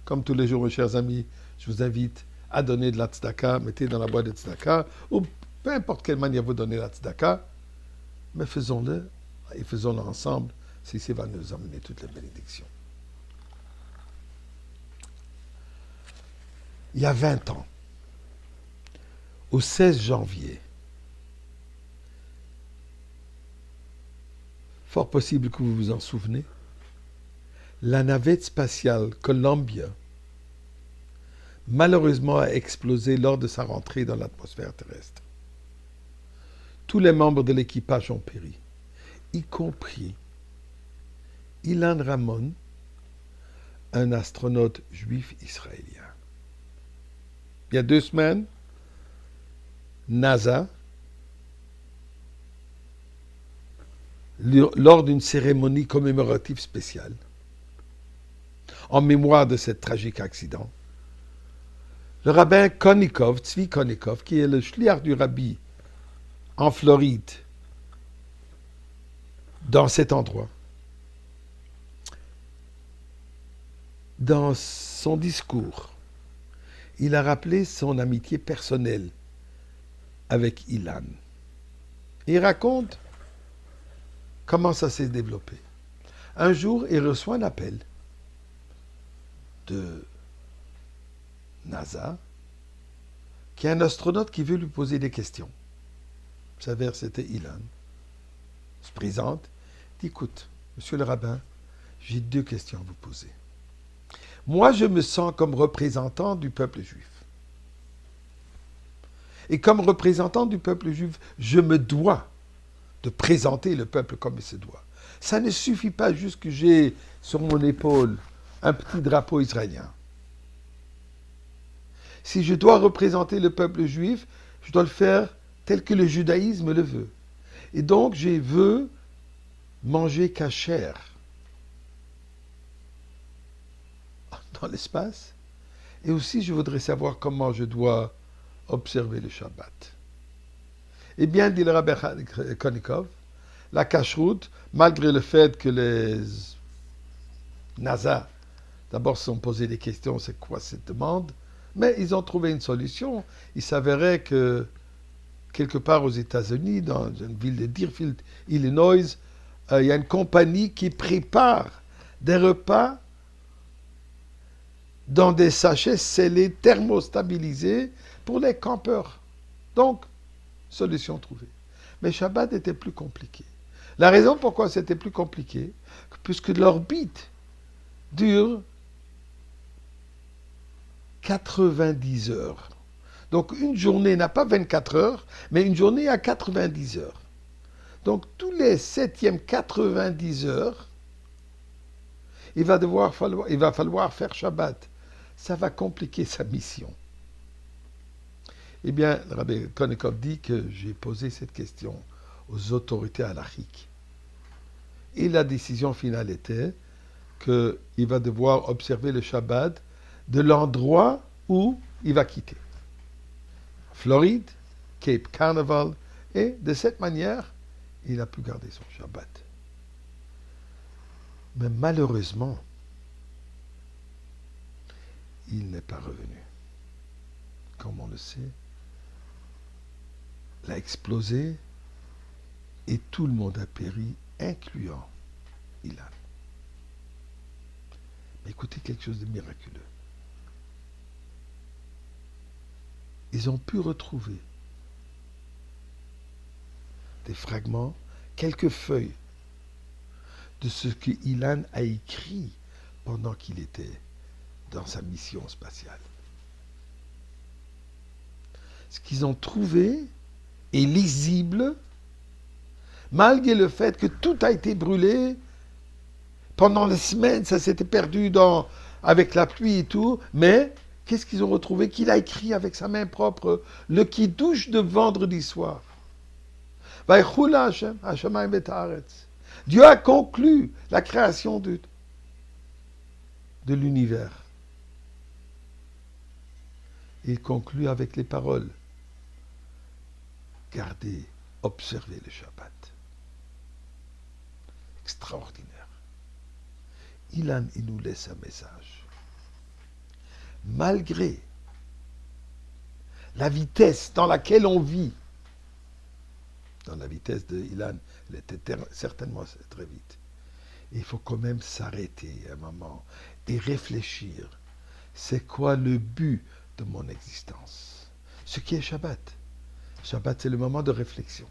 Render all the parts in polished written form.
Comme tous les jours, mes chers amis, je vous invite à donner de la tzedaka. Mettez dans la boîte de tzedaka, ou peu importe quelle manière vous donnez la tzedaka, mais faisons-le et faisons-le ensemble. Ceci va nous amener toutes les bénédictions. Il y a 20 ans, au 16 janvier, fort possible que vous vous en souvenez, la navette spatiale Columbia, malheureusement, a explosé lors de sa rentrée dans l'atmosphère terrestre. Tous les membres de l'équipage ont péri, y compris Ilan Ramon, un astronaute juif israélien. Il y a 2 semaines, NASA, lors d'une cérémonie commémorative spéciale, en mémoire de ce tragique accident, le rabbin Konnikov, Tzvi Konnikov, qui est le shliach du rabbi en Floride, dans cet endroit, dans son discours, il a rappelé son amitié personnelle avec Ilan. Et il raconte comment ça s'est développé. Un jour, il reçoit un appel de NASA, qui est un astronaute qui veut lui poser des questions. Il s'avère que c'était Ilan. Il se présente, il dit, écoute, monsieur le rabbin, j'ai 2 questions à vous poser. Moi, je me sens comme représentant du peuple juif. Et comme représentant du peuple juif, je me dois de présenter le peuple comme il se doit. Ça ne suffit pas juste que j'ai sur mon épaule un petit drapeau israélien. Si je dois représenter le peuple juif, je dois le faire tel que le judaïsme le veut. Et donc, je veux manger kasher dans l'espace. Et aussi, je voudrais savoir comment je dois observer le Shabbat. Eh bien, dit le rabbin Konnikov, la cacheroute, malgré le fait que les NASA d'abord se sont posé des questions, c'est quoi cette demande, mais ils ont trouvé une solution. Il s'avérait que quelque part aux États-Unis, dans une ville de Deerfield, Illinois, il y a une compagnie qui prépare des repas dans des sachets scellés, thermostabilisés pour les campeurs. Donc, solution trouvée. Mais Shabbat était plus compliqué. La raison pourquoi c'était plus compliqué, puisque l'orbite dure 90 heures. Donc une journée n'a pas 24 heures, mais une journée a 90 heures. Donc tous les 7e 90 heures, il va falloir faire Shabbat. Ça va compliquer sa mission. Eh bien, le rabbin Konnikov dit que j'ai posé cette question aux autorités halachiques. Et la décision finale était qu'il va devoir observer le Shabbat de l'endroit où il va quitter. Floride, Cape Carnival, et de cette manière, il a pu garder son Shabbat. Mais malheureusement, il n'est pas revenu. Comme on le sait, il a explosé et tout le monde a péri, incluant Ilan. Mais écoutez quelque chose de miraculeux. Ils ont pu retrouver des fragments, quelques feuilles de ce que Ilan a écrit pendant qu'il était dans sa mission spatiale. Ce qu'ils ont trouvé est lisible, malgré le fait que tout a été brûlé. Pendant les semaines, ça s'était perdu avec la pluie et tout, mais qu'est-ce qu'ils ont retrouvé? Qu'il a écrit avec sa main propre, le kiddush de vendredi soir. Dieu a conclu la création de l'univers. Il conclut avec les paroles: gardez, observez le Shabbat. Extraordinaire. Ilan, il nous laisse un message. Malgré la vitesse dans laquelle on vit, dans la vitesse de Ilan, elle était certainement très vite. Il faut quand même s'arrêter un moment et réfléchir. C'est quoi le but de mon existence? Ce qui est Shabbat. Shabbat, c'est le moment de réflexion.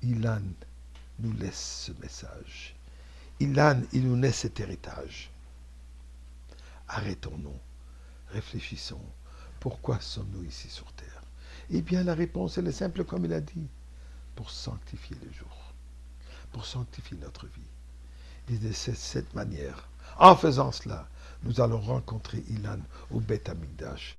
Ilan nous laisse ce message. Ilan, il nous laisse cet héritage. Arrêtons-nous, réfléchissons. Pourquoi sommes-nous ici sur terre? Eh bien, la réponse, elle est simple comme il a dit. Pour sanctifier le jour, pour sanctifier notre vie. Et de cette manière, en faisant cela, nous allons rencontrer Ilan au Beth Amikdash.